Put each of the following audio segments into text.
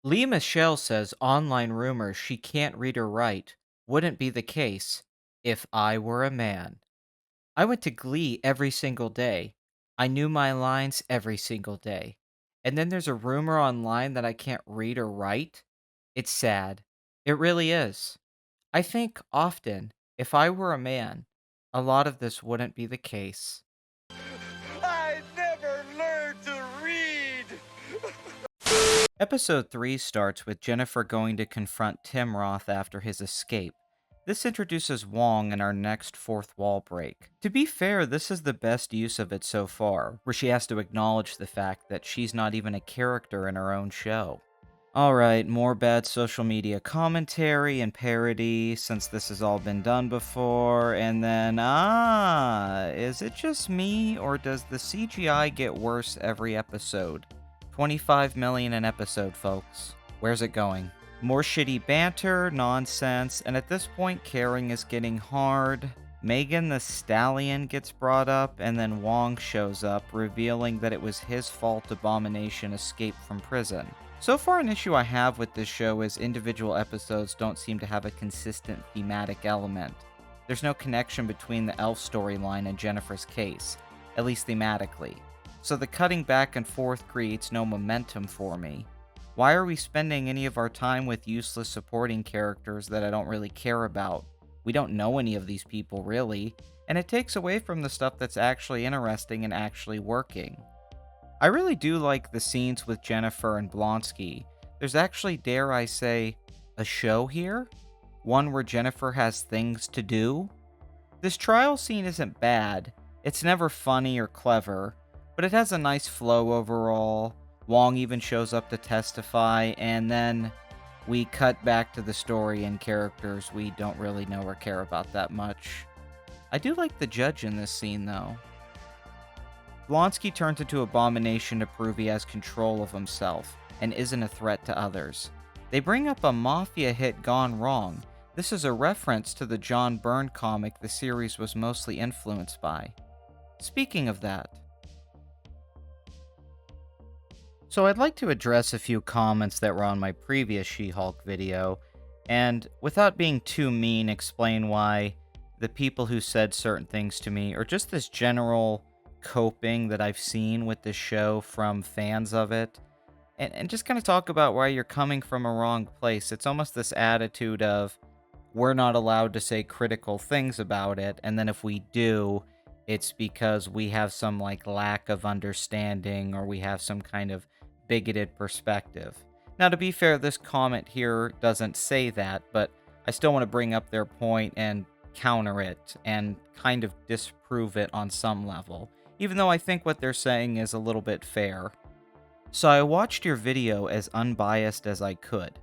Lee Michelle says online rumors she can't read or write wouldn't be the case if I were a man. I went to Glee every single day. I knew my lines every single day. And then there's a rumor online that I can't read or write? It's sad. It really is. I think often, if I were a man, a lot of this wouldn't be the case. I never learned to read. Episode 3 starts with Jennifer going to confront Tim Roth after his escape. This introduces Wong in our next fourth wall break. To be fair, this is the best use of it so far, where she has to acknowledge the fact that she's not even a character in her own show. Alright, more bad social media commentary and parody, since this has all been done before, and then, is it just me, or does the CGI get worse every episode? 25 million an episode, folks. Where's it going? More shitty banter, nonsense, and at this point, caring is getting hard. Megan the Stallion gets brought up, and then Wong shows up, revealing that it was his fault Abomination escaped from prison. So far, an issue I have with this show is individual episodes don't seem to have a consistent thematic element. There's no connection between the elf storyline and Jennifer's case, at least thematically. So the cutting back and forth creates no momentum for me. Why are we spending any of our time with useless supporting characters that I don't really care about? We don't know any of these people really, and it takes away from the stuff that's actually interesting and actually working. I really do like the scenes with Jennifer and Blonsky. There's actually, dare I say, a show here? One where Jennifer has things to do? This trial scene isn't bad. It's never funny or clever, but it has a nice flow overall. Wong even shows up to testify, and then we cut back to the story and characters we don't really know or care about that much. I do like the judge in this scene, though. Blonsky turns into Abomination to prove he has control of himself and isn't a threat to others. They bring up a Mafia hit gone wrong. This is a reference to the John Byrne comic the series was mostly influenced by. Speaking of that, so I'd like to address a few comments that were on my previous She-Hulk video, and without being too mean, explain why the people who said certain things to me, or just this general coping that I've seen with this show from fans of it, and just kind of talk about why you're coming from a wrong place. It's almost this attitude of, we're not allowed to say critical things about it, and then if we do, it's because we have some like lack of understanding or we have some kind of bigoted perspective. Now, to be fair, this comment here doesn't say that, but I still want to bring up their point and counter it and kind of disprove it on some level, even though I think what they're saying is a little bit fair. So I watched your video as unbiased as I could.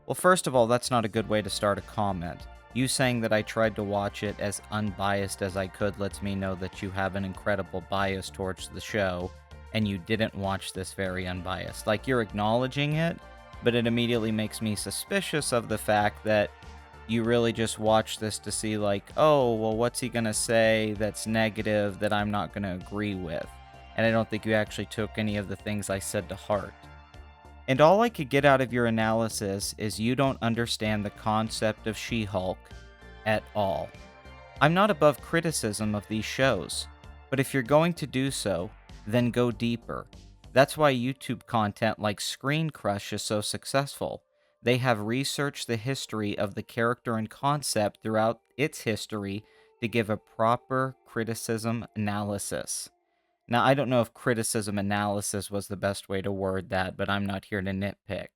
Well, first of all, that's not a good way to start a comment. You saying that I tried to watch it as unbiased as I could lets me know that you have an incredible bias towards the show, and you didn't watch this very unbiased. Like, you're acknowledging it, but it immediately makes me suspicious of the fact that you really just watch this to see, like, oh, well, what's he gonna say that's negative that I'm not gonna agree with? And I don't think you actually took any of the things I said to heart. And all I could get out of your analysis is you don't understand the concept of She-Hulk at all. I'm not above criticism of these shows, but if you're going to do so, then go deeper. That's why YouTube content like Screen Crush is so successful. They have researched the history of the character and concept throughout its history to give a proper criticism analysis. Now, I don't know if criticism analysis was the best way to word that, but I'm not here to nitpick.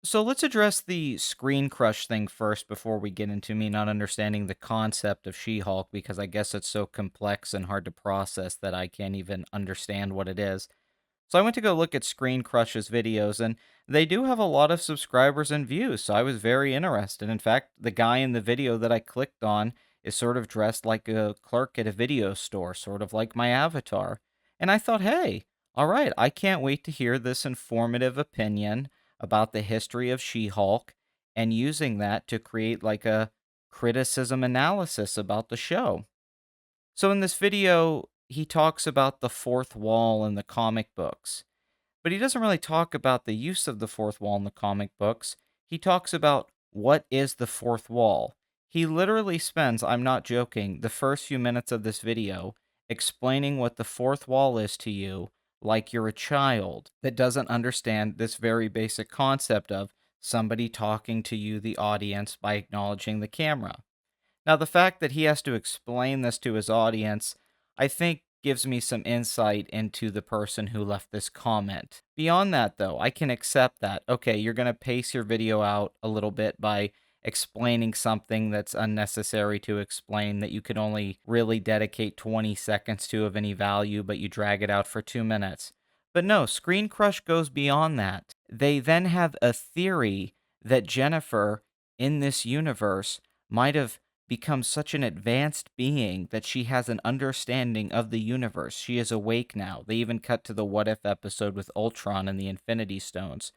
So let's address the Screen Crush thing first before we get into me not understanding the concept of She-Hulk, because I guess it's so complex and hard to process that I can't even understand what it is. So I went to go look at Screen Crush's videos, and they do have a lot of subscribers and views, so I was very interested. In fact, the guy in the video that I clicked on is sort of dressed like a clerk at a video store, sort of like my avatar. And I thought, hey, all right, I can't wait to hear this informative opinion about the history of She-Hulk and using that to create like a criticism analysis about the show. So in this video, he talks about the fourth wall in the comic books. But he doesn't really talk about the use of the fourth wall in the comic books. He talks about what is the fourth wall. He literally spends, I'm not joking, the first few minutes of this video explaining what the fourth wall is to you like you're a child that doesn't understand this very basic concept of somebody talking to you, the audience, by acknowledging the camera. Now, the fact that he has to explain this to his audience, I think gives me some insight into the person who left this comment. Beyond that, though, I can accept that. Okay, you're going to pace your video out a little bit by explaining something that's unnecessary to explain that you could only really dedicate 20 seconds to of any value, but you drag it out for 2 minutes. But no, Screen Crush goes beyond that. They then have a theory that Jennifer in this universe might have become such an advanced being that she has an understanding of the universe. She is awake now. They even cut to the What If episode with Ultron and the Infinity Stones.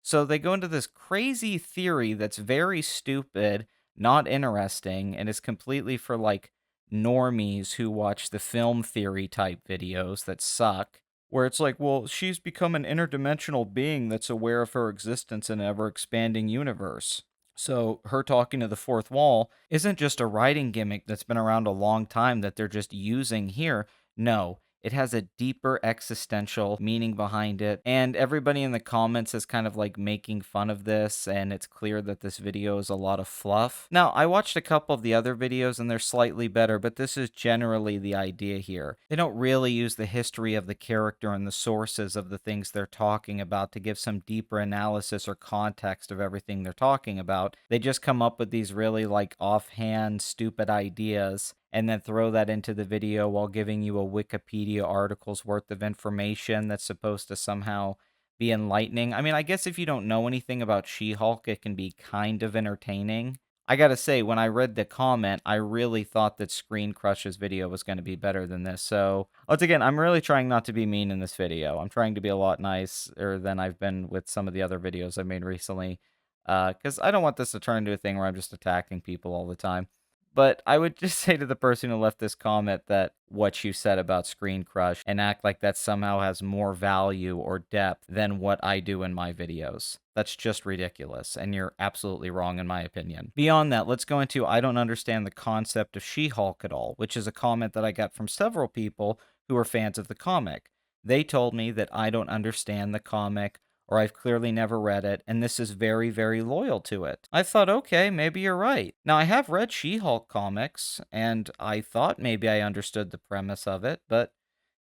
So they go into this crazy theory that's very stupid, not interesting, and is completely for like normies who watch the film theory type videos that suck. Where it's like, well, she's become an interdimensional being that's aware of her existence in an ever expanding universe. So her talking to the fourth wall isn't just a writing gimmick that's been around a long time that they're just using here. No, it has a deeper existential meaning behind it. And everybody in the comments is kind of like making fun of this. And it's clear that this video is a lot of fluff. Now, I watched a couple of the other videos and they're slightly better, but this is generally the idea here. They don't really use the history of the character and the sources of the things they're talking about to give some deeper analysis or context of everything they're talking about. They just come up with these really like offhand, stupid ideas and then throw that into the video while giving you a Wikipedia article's worth of information that's supposed to somehow be enlightening. I mean, I guess if you don't know anything about She-Hulk, it can be kind of entertaining. I gotta say, when I read the comment, I really thought that Screen Crush's video was going to be better than this. So, once again, I'm really trying not to be mean in this video. I'm trying to be a lot nicer than I've been with some of the other videos I made recently. Because I don't want this to turn into a thing where I'm just attacking people all the time. But I would just say to the person who left this comment that what you said about Screen Crush and act like that somehow has more value or depth than what I do in my videos. That's just ridiculous, and you're absolutely wrong in my opinion. Beyond that, let's go into I don't understand the concept of She-Hulk at all, which is a comment that I got from several people who are fans of the comic. They told me that I don't understand the comic or I've clearly never read it, and this is very, very loyal to it. I thought, okay, maybe you're right. Now, I have read She Hulk comics, and I thought maybe I understood the premise of it, but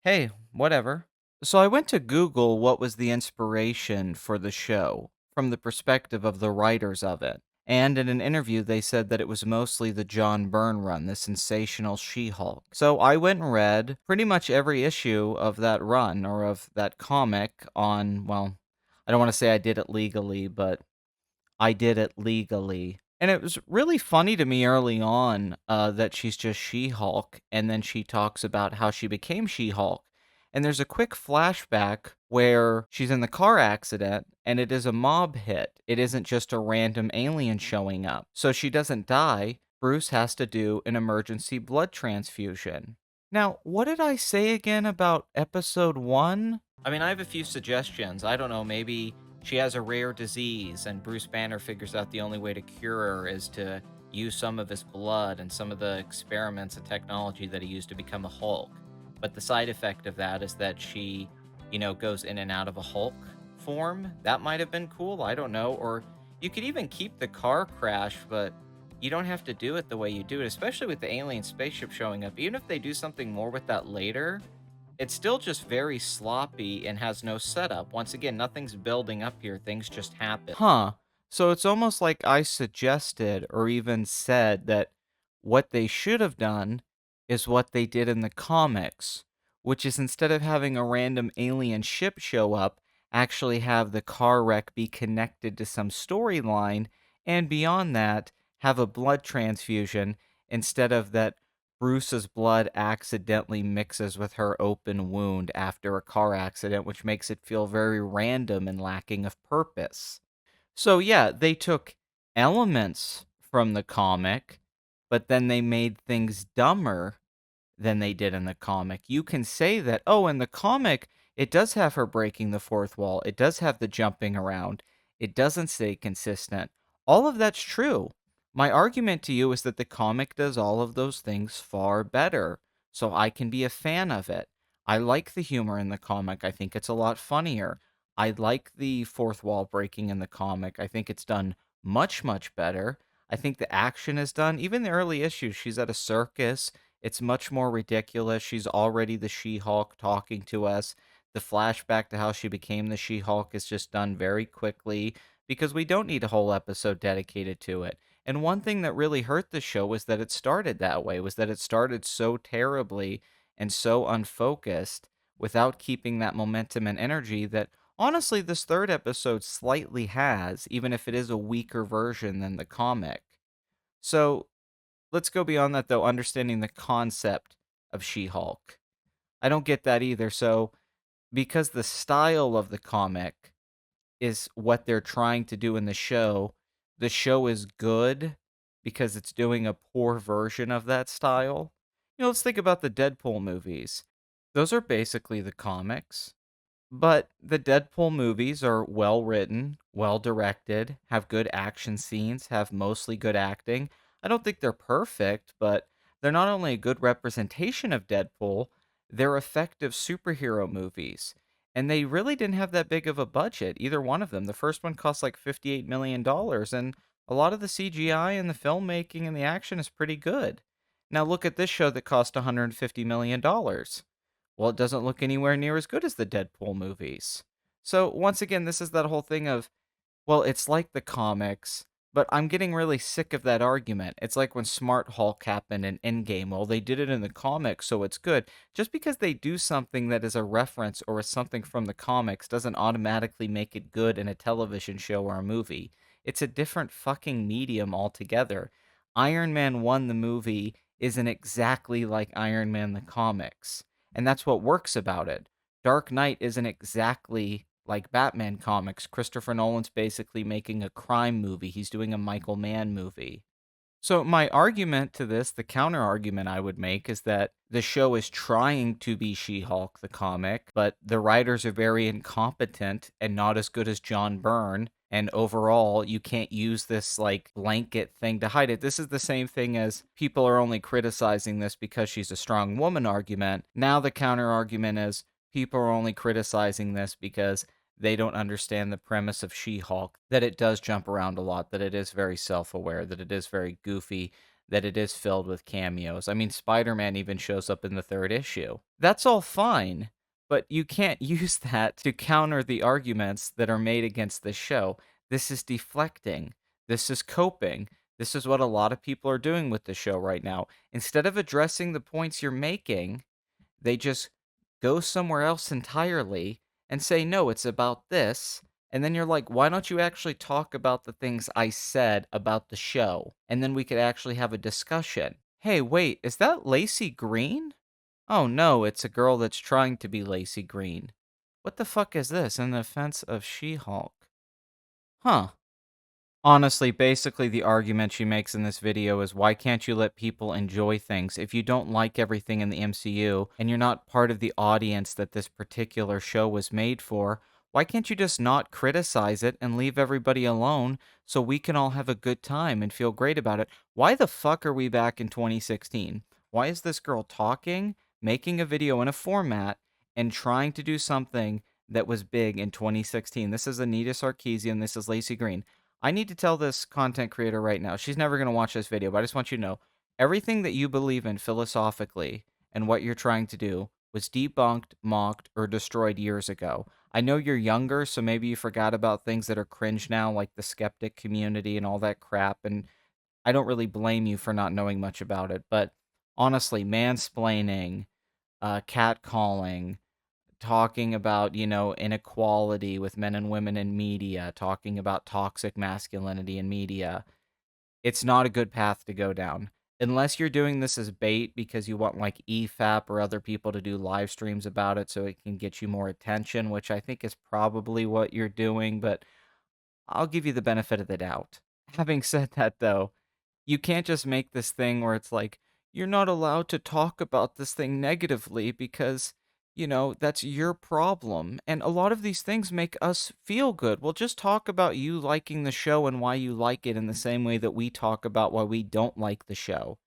hey, whatever. So I went to Google what was the inspiration for the show from the perspective of the writers of it. And in an interview, they said that it was mostly the John Byrne run, the sensational She Hulk. So I went and read pretty much every issue of that run or of that comic on, well, I don't want to say I did it legally, but I did it legally. And it was really funny to me early on that she's just She Hulk, and then she talks about how she became She Hulk. And there's a quick flashback where she's in the car accident, and it is a mob hit. It isn't just a random alien showing up. So she doesn't die. Bruce has to do an emergency blood transfusion. Now, what did I say again about episode 1? I mean, I have a few suggestions. I don't know, maybe she has a rare disease, and Bruce Banner figures out the only way to cure her is to use some of his blood and some of the experiments and technology that he used to become a Hulk. But the side effect of that is that she, goes in and out of a Hulk form. That might have been cool. I don't know. Or you could even keep the car crash, but you don't have to do it the way you do it, especially with the alien spaceship showing up. Even if they do something more with that later, it's still just very sloppy and has no setup. Once again, nothing's building up here. Things just happen. Huh. So it's almost like I suggested or even said that what they should have done is what they did in the comics, which is instead of having a random alien ship show up, actually have the car wreck be connected to some storyline, and beyond that, have a blood transfusion instead of that Bruce's blood accidentally mixes with her open wound after a car accident, which makes it feel very random and lacking of purpose. So, yeah, they took elements from the comic, but then they made things dumber than they did in the comic. You can say that, oh, in the comic, It does have her breaking the fourth wall. It does have the jumping around. It doesn't stay consistent. All of that's true. My argument to you is that the comic does all of those things far better, so I can be a fan of it. I like the humor in the comic. I think it's a lot funnier. I like the fourth wall breaking in the comic. I think it's done much, much better. I think the action is done. Even the early issues, she's at a circus. It's much more ridiculous. She's already the She Hulk talking to us. The flashback to how she became the She Hulk is just done very quickly because we don't need a whole episode dedicated to it. And one thing that really hurt the show was that it started that way, was that it started so terribly and so unfocused without keeping that momentum and energy that honestly this third episode slightly has, even if it is a weaker version than the comic. So let's go beyond that though, understanding the concept of She Hulk. I don't get that either. So because the style of the comic is what they're trying to do in the show is good because it's doing a poor version of that style. Let's think about the Deadpool movies. Those are basically the comics. But the Deadpool movies are well written, well directed, have good action scenes, have mostly good acting. I don't think they're perfect, but they're not only a good representation of Deadpool, they're effective superhero movies. And they really didn't have that big of a budget, either one of them. The first one cost like $58 million, dollars, and a lot of the CGI and the filmmaking and the action is pretty good. Now look at this show that cost $150 million. Well, it doesn't look anywhere near as good as the Deadpool movies. So, once again, this is that whole thing of, well, it's like the comics, but I'm getting really sick of that argument. It's like when Smart Hulk happened in Endgame. Well, they did it in the comics, so it's good. Just because they do something that is a reference or is something from the comics doesn't automatically make it good in a television show or a movie. It's a different fucking medium altogether. Iron Man 1, the movie, isn't exactly like Iron Man the comics. And that's what works about it. Dark Knight isn't exactly like Batman comics. Christopher Nolan's basically making a crime movie. He's doing a Michael Mann movie. So my argument to this, the counter argument I would make is that the show is trying to be She-Hulk the comic, but the writers are very incompetent and not as good as John Byrne. And overall, you can't use this like blanket thing to hide it. This is the same thing as people are only criticizing this because she's a strong woman argument. Now the counter argument is people are only criticizing this because they don't understand the premise of She-Hulk, that it does jump around a lot, that it is very self-aware, that it is very goofy, that it is filled with cameos. I mean, Spider-Man even shows up in the third issue. That's all fine, but you can't use that to counter the arguments that are made against this show. This is deflecting. This is coping. This is what a lot of people are doing with the show right now. Instead of addressing the points you're making, they just go somewhere else entirely and say, no, it's about this. And then you're like, why don't you actually talk about the things I said about the show? And then we could actually have a discussion. Hey, wait, is that Lacey Green? Oh no, it's a girl that's trying to be Lacey Green. What the fuck is this? An offense of She Hulk? Huh. Honestly, basically the argument she makes in this video is why can't you let people enjoy things? If you don't like everything in the MCU and you're not part of the audience that this particular show was made for, why can't you just not criticize it and leave everybody alone so we can all have a good time and feel great about it? Why the fuck are we back in 2016? Why is this girl talking, making a video in a format, and trying to do something that was big in 2016? This is Anita Sarkeesian. This is Lacey Green. I need to tell this content creator right now. She's never going to watch this video, but I just want you to know everything that you believe in philosophically and what you're trying to do was debunked, mocked, or destroyed years ago. I know you're younger, so maybe you forgot about things that are cringe now, like the skeptic community and all that crap. And I don't really blame you for not knowing much about it. But honestly, mansplaining, catcalling, talking about, inequality with men and women in media, talking about toxic masculinity in media. It's not a good path to go down. Unless you're doing this as bait because you want like EFAP or other people to do live streams about it so it can get you more attention, which I think is probably what you're doing, but I'll give you the benefit of the doubt. Having said that, though, you can't just make this thing where it's like, you're not allowed to talk about this thing negatively because that's your problem. And a lot of these things make us feel good. Well, just talk about you liking the show and why you like it in the same way that we talk about why we don't like the show.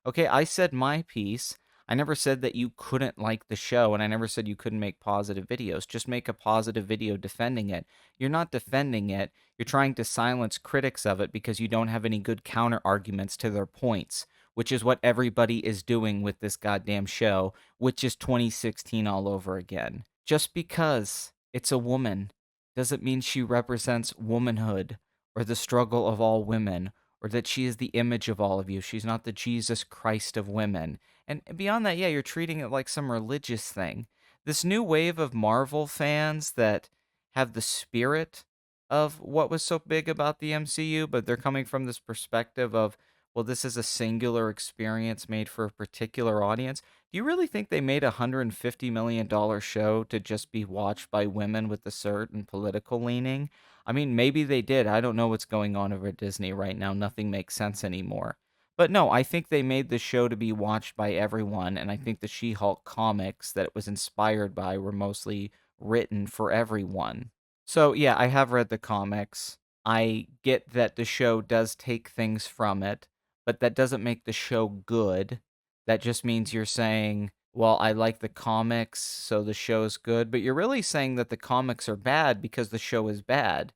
Okay, I said my piece. I never said that you couldn't like the show, and I never said you couldn't make positive videos. Just make a positive video defending it. You're not defending it. You're trying to silence critics of it because you don't have any good counter arguments to their points, which is what everybody is doing with this goddamn show, which is 2016 all over again. Just because it's a woman doesn't mean she represents womanhood or the struggle of all women or that she is the image of all of you. She's not the Jesus Christ of women. And beyond that, yeah, you're treating it like some religious thing. This new wave of Marvel fans that have the spirit of what was so big about the MCU, but they're coming from this perspective of, well, this is a singular experience made for a particular audience. Do you really think they made $150 million show to just be watched by women with a certain political leaning? I mean, maybe they did. I don't know what's going on over at Disney right now. Nothing makes sense anymore. But no, I think they made the show to be watched by everyone, and I think the She Hulk comics that it was inspired by were mostly written for everyone. So, yeah, I have read the comics. I get that the show does take things from it, but that doesn't make the show good. That just means you're saying, well, I like the comics, so the show's good, but you're really saying that the comics are bad because the show is bad.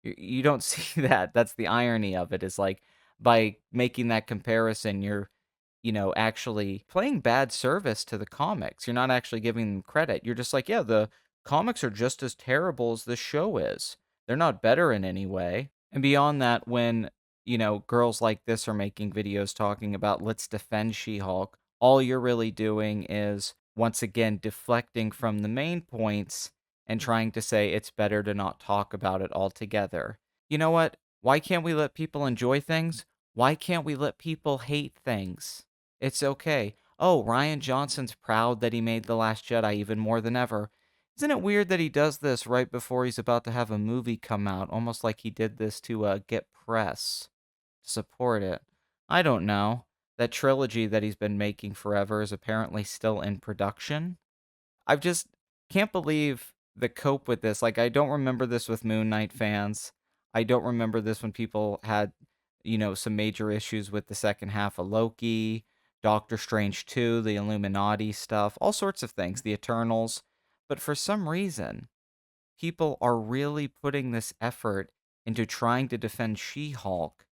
You don't see that. That's the irony of it, is like by making that comparison, you're, actually playing bad service to the comics. You're not actually giving them credit. You're just like, yeah, the comics are just as terrible as the show is. They're not better in any way. And beyond that, when, girls like this are making videos talking about let's defend She Hulk, all you're really doing is, once again, deflecting from the main points and trying to say it's better to not talk about it altogether. You know what? Why can't we let people enjoy things? Why can't we let people hate things? It's okay. Oh, Ryan Johnson's proud that he made The Last Jedi even more than ever. Isn't it weird that he does this right before he's about to have a movie come out, almost like he did this to get press to support it? I don't know. That trilogy that he's been making forever is apparently still in production. I just can't believe the cope with this. Like, I don't remember this with Moon Knight fans. I don't remember this when people had, some major issues with the second half of Loki, Doctor Strange 2, the Illuminati stuff, all sorts of things, the Eternals. But for some reason, people are really putting this effort into trying to defend She-Hulk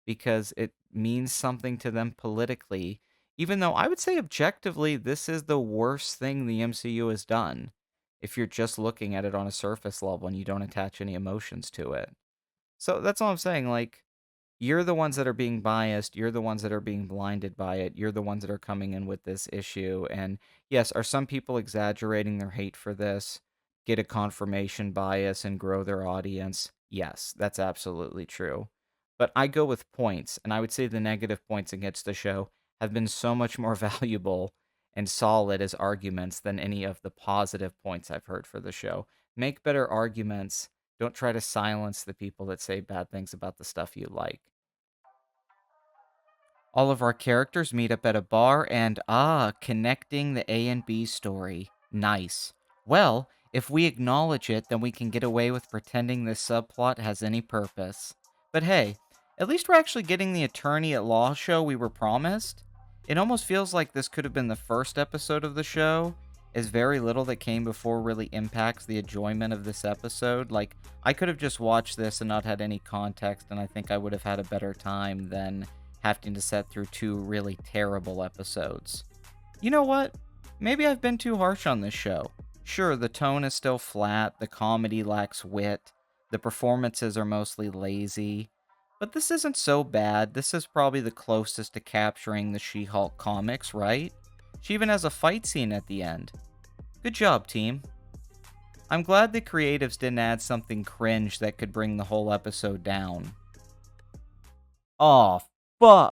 because it means something to them politically, even though I would say objectively this is the worst thing the MCU has done if you're just looking at it on a surface level and you don't attach any emotions to it. So that's all I'm saying. Like, you're the ones that are being biased. You're the ones that are being blinded by it. You're the ones that are coming in with this issue. And yes, are some people exaggerating their hate for this, get a confirmation bias, and grow their audience? Yes, that's absolutely true. But I go with points, and I would say the negative points against the show have been so much more valuable and solid as arguments than any of the positive points I've heard for the show. Make better arguments. Don't try to silence the people that say bad things about the stuff you like. All of our characters meet up at a bar and connecting the A and B story. Nice. Well, if we acknowledge it, then we can get away with pretending this subplot has any purpose. But hey, at least we're actually getting the attorney at law show we were promised. It almost feels like this could have been the first episode of the show, as very little that came before really impacts the enjoyment of this episode. Like, I could have just watched this and not had any context, and I think I would have had a better time than having to sit through two really terrible episodes. You know what? Maybe I've been too harsh on this show. Sure, the tone is still flat, the comedy lacks wit, the performances are mostly lazy, but this isn't so bad. This is probably the closest to capturing the She-Hulk comics, right? She even has a fight scene at the end. Good job, team. I'm glad the creatives didn't add something cringe that could bring the whole episode down. Aw, fuck.